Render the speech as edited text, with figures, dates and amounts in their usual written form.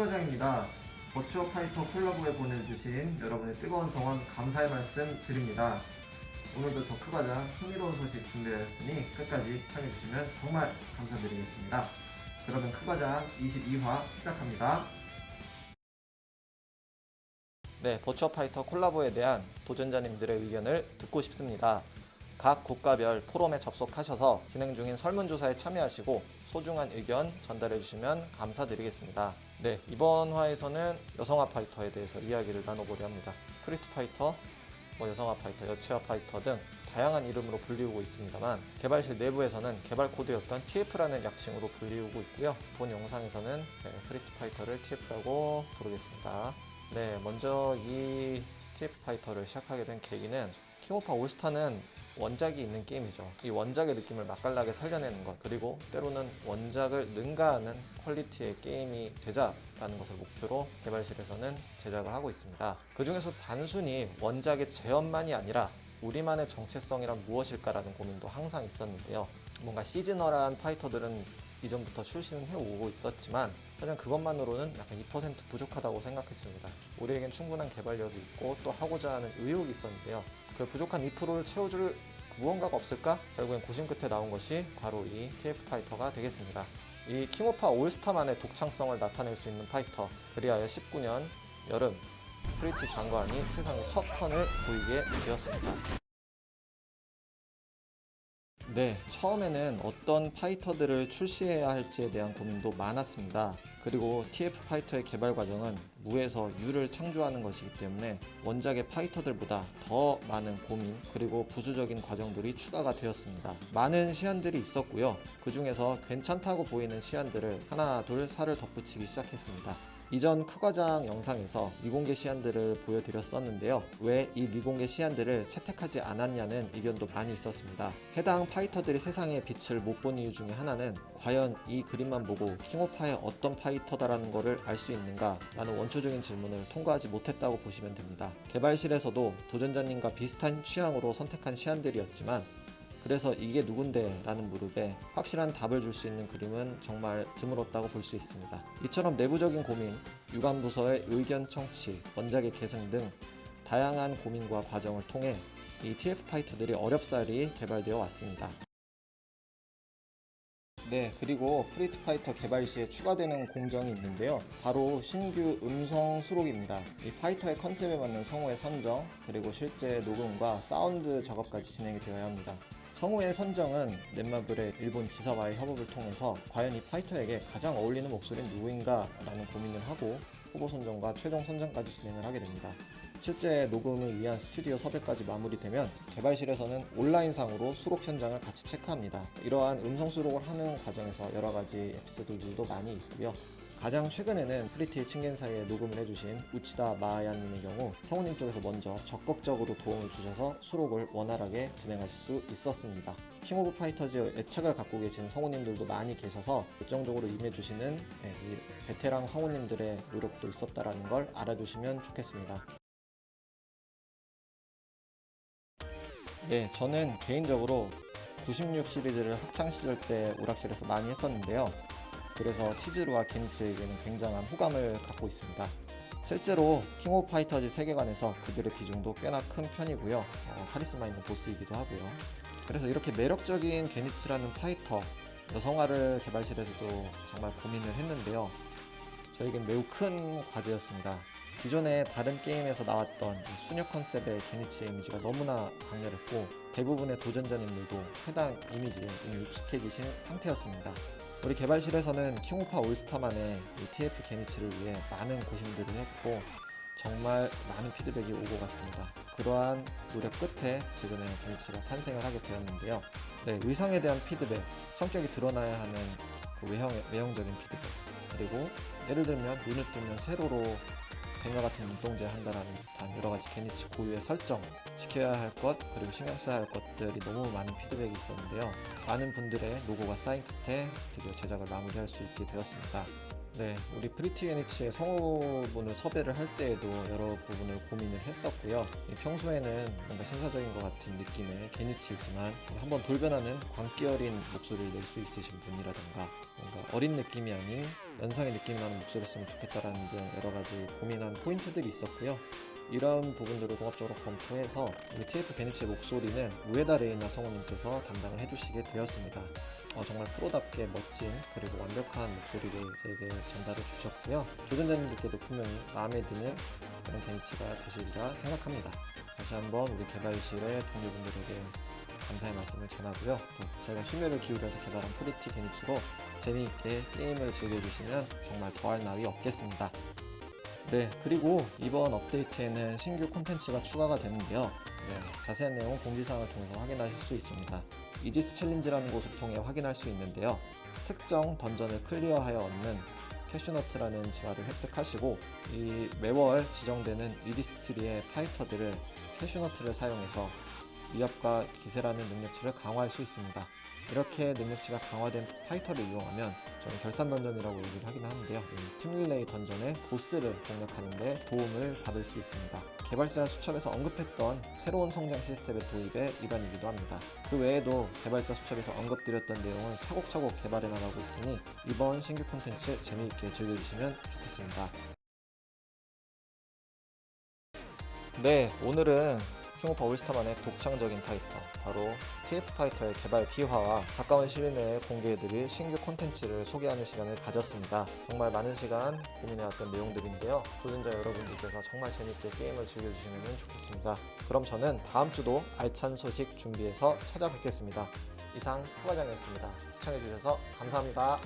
크과장입니다. 버추어 파이터 콜라보에 보내주신 여러분의 뜨거운 성원 감사의 말씀 드립니다. 오늘도 저 크과장 흥미로운 소식 준비하였으니 끝까지 시청해주시면 정말 감사드리겠습니다. 그러면 크과장 22화 시작합니다. 네, 버추어 파이터 콜라보에 대한 도전자님들의 의견을 듣고 싶습니다. 각 국가별 포럼에 접속하셔서 진행 중인 설문조사에 참여하시고 소중한 의견 전달해 주시면 감사드리겠습니다. 네, 이번 화에서는 여성화 파이터에 대해서 이야기를 나눠보려 합니다. 프리트 파이터, 여성화 파이터, 여체화 파이터 등 다양한 이름으로 불리우고 있습니다만 개발실 내부에서는 개발 코드였던 TF라는 약칭으로 불리우고 있고요. 본 영상에서는 프리트 파이터를 TF라고 부르겠습니다. 네, 먼저 이 TF 파이터를 시작하게 된 계기는 킹오파 올스타는 원작이 있는 게임이죠. 이 원작의 느낌을 맛깔나게 살려내는 것, 그리고 때로는 원작을 능가하는 퀄리티의 게임이 되자라는 것을 목표로 개발실에서는 제작을 하고 있습니다. 그 중에서도 단순히 원작의 재현만이 아니라 우리만의 정체성이란 무엇일까라는 고민도 항상 있었는데요. 뭔가 시즈널한 파이터들은 이전부터 출시는 해오고 있었지만 하지만 그것만으로는 약간 2% 부족하다고 생각했습니다. 우리에겐 충분한 개발력이 있고 또 하고자 하는 의욕이 있었는데요. 그 부족한 2%를 채워줄 무언가가 없을까? 결국엔 고심 끝에 나온 것이 바로 이 TF 파이터가 되겠습니다. 이 킹오파 올스타만의 독창성을 나타낼 수 있는 파이터, 그리하여 19년 여름 프리티 장관이 세상에 첫 선을 보이게 되었습니다. 네, 처음에는 어떤 파이터들을 출시해야 할지에 대한 고민도 많았습니다. 그리고 TF 파이터의 개발 과정은 무에서 유를 창조하는 것이기 때문에 원작의 파이터들보다 더 많은 고민 그리고 부수적인 과정들이 추가가 되었습니다. 많은 시안들이 있었고요. 그 중에서 괜찮다고 보이는 시안들을 하나 둘 살을 덧붙이기 시작했습니다. 이전 크과장 영상에서 미공개 시안들을 보여드렸었는데요. 왜 이 미공개 시안들을 채택하지 않았냐는 의견도 많이 있었습니다. 해당 파이터들이 세상의 빛을 못 본 이유 중에 하나는 과연 이 그림만 보고 킹오파의 어떤 파이터다라는 것을 알 수 있는가 라는 원초적인 질문을 통과하지 못했다고 보시면 됩니다. 개발실에서도 도전자님과 비슷한 취향으로 선택한 시안들이었지만 그래서 이게 누군데? 라는 무릎에 확실한 답을 줄 수 있는 그림은 정말 드물었다고 볼 수 있습니다. 이처럼 내부적인 고민, 유관부서의 의견 청취, 원작의 계승 등 다양한 고민과 과정을 통해 이 TF 파이터들이 어렵사리 개발되어 왔습니다. 네, 그리고 프리트 파이터 개발 시에 추가되는 공정이 있는데요. 바로 신규 음성 수록입니다. 이 파이터의 컨셉에 맞는 성우의 선정, 그리고 실제 녹음과 사운드 작업까지 진행이 되어야 합니다. 성우의 선정은 넷마블의 일본 지사와의 협업을 통해서 과연 이 파이터에게 가장 어울리는 목소리는 누구인가 라는 고민을 하고 후보 선정과 최종 선정까지 진행을 하게 됩니다. 실제 녹음을 위한 스튜디오 섭외까지 마무리되면 개발실에서는 온라인상으로 수록 현장을 같이 체크합니다. 이러한 음성 수록을 하는 과정에서 여러가지 에피소드들도 많이 있고요. 가장 최근에는 프리티의 친견 사이에 녹음을 해주신 우치다 마야님의 경우 성우님 쪽에서 먼저 적극적으로 도움을 주셔서 수록을 원활하게 진행할 수 있었습니다. 킹 오브 파이터즈의 애착을 갖고 계신 성우님들도 많이 계셔서 열정적으로 임해주시는 이 베테랑 성우님들의 노력도 있었다는 걸 알아주시면 좋겠습니다. 네, 저는 개인적으로 96 시리즈를 학창시절 때 오락실에서 많이 했었는데요. 그래서 치즈루와 게니츠에게는 굉장한 호감을 갖고 있습니다. 실제로 킹 오브 파이터즈 세계관에서 그들의 비중도 꽤나 큰 편이고요. 카리스마 있는 보스이기도 하고요. 그래서 이렇게 매력적인 게니츠라는 파이터, 여성화를 개발실에서도 정말 고민을 했는데요. 저에겐 매우 큰 과제였습니다. 기존의 다른 게임에서 나왔던 수녀 컨셉의 게니츠의 이미지가 너무나 강렬했고 대부분의 도전자님들도 해당 이미지에 이미 익숙해지신 상태였습니다. 우리 개발실에서는 킹오파 올스타만의 TF 게니츠를 위해 많은 고심들을 했고 정말 많은 피드백이 오고 갔습니다. 그러한 노력 끝에 지금의 게니츠가 탄생을 하게 되었는데요. 네, 의상에 대한 피드백, 성격이 드러나야 하는 그 외형적인 피드백, 그리고 예를 들면 눈을 뜨면 세로로 뱅가 같은 눈동자 한다라는 듯한 여러가지 게니츠 고유의 설정, 지켜야 할 것 그리고 신경 써야 할 것들이 너무 많은 피드백이 있었는데요. 많은 분들의 노고가 쌓인 끝에 드디어 제작을 마무리할 수 있게 되었습니다. 네, 우리 프리티 게니치의 성우분을 섭외를 할 때에도 여러 부분을 고민을 했었고요. 평소에는 뭔가 신사적인 것 같은 느낌의 게니치이지만 한번 돌변하는 광기 어린 목소리를 낼 수 있으신 분이라던가 뭔가 어린 느낌이 아닌 연상의 느낌이 나는 목소리였으면 좋겠다라는 등 여러 가지 고민한 포인트들이 있었고요. 이런 부분들을 종합적으로 검토해서 우리 TF 게니치의 목소리는 우에다 레이나 성우님께서 담당을 해주시게 되었습니다. 정말 프로답게 멋진 그리고 완벽한 목소리를 저에게 전달해 주셨고요. 조전자님들께도 분명히 마음에 드는 그런 게니치가 되시리라 생각합니다. 다시 한번 우리 개발실의 동료분들에게 감사의 말씀을 전하고요. 또 저희가 심혈을 기울여서 개발한 프리티 게니치로 재미있게 게임을 즐겨주시면 정말 더할 나위 없겠습니다. 네, 그리고 이번 업데이트에는 신규 콘텐츠가 추가가 되는데요. 자세한 내용은 공지사항을 통해서 확인하실 수 있습니다. 이지스 챌린지라는 곳을 통해 확인할 수 있는데요. 특정 던전을 클리어하여 얻는 캐슈너트라는 재화를 획득하시고 이 매월 지정되는 이디스트리의 파이터들을 캐슈너트를 사용해서 위협과 기세라는 능력치를 강화할 수 있습니다. 이렇게 능력치가 강화된 파이터를 이용하면 저는 결산 던전이라고 얘기를 하긴 하는데요. 이 팀릴레이 던전의 보스를 공략하는 데 도움을 받을 수 있습니다. 개발자 수첩에서 언급했던 새로운 성장 시스템의 도입의 일환이기도 합니다. 그 외에도 개발자 수첩에서 언급드렸던 내용을 차곡차곡 개발해 나가고 있으니 이번 신규 콘텐츠 재미있게 즐겨주시면 좋겠습니다. 네, 오늘은 킹오파 올스타만의 독창적인 파이터, 바로 TF 파이터의 개발 비화와 가까운 시일 내에 공개해드릴 신규 콘텐츠를 소개하는 시간을 가졌습니다. 정말 많은 시간 고민해왔던 내용들인데요. 도전자 여러분들께서 정말 재밌게 게임을 즐겨주시면 좋겠습니다. 그럼 저는 다음 주도 알찬 소식 준비해서 찾아뵙겠습니다. 이상 후과장이었습니다. 시청해주셔서 감사합니다.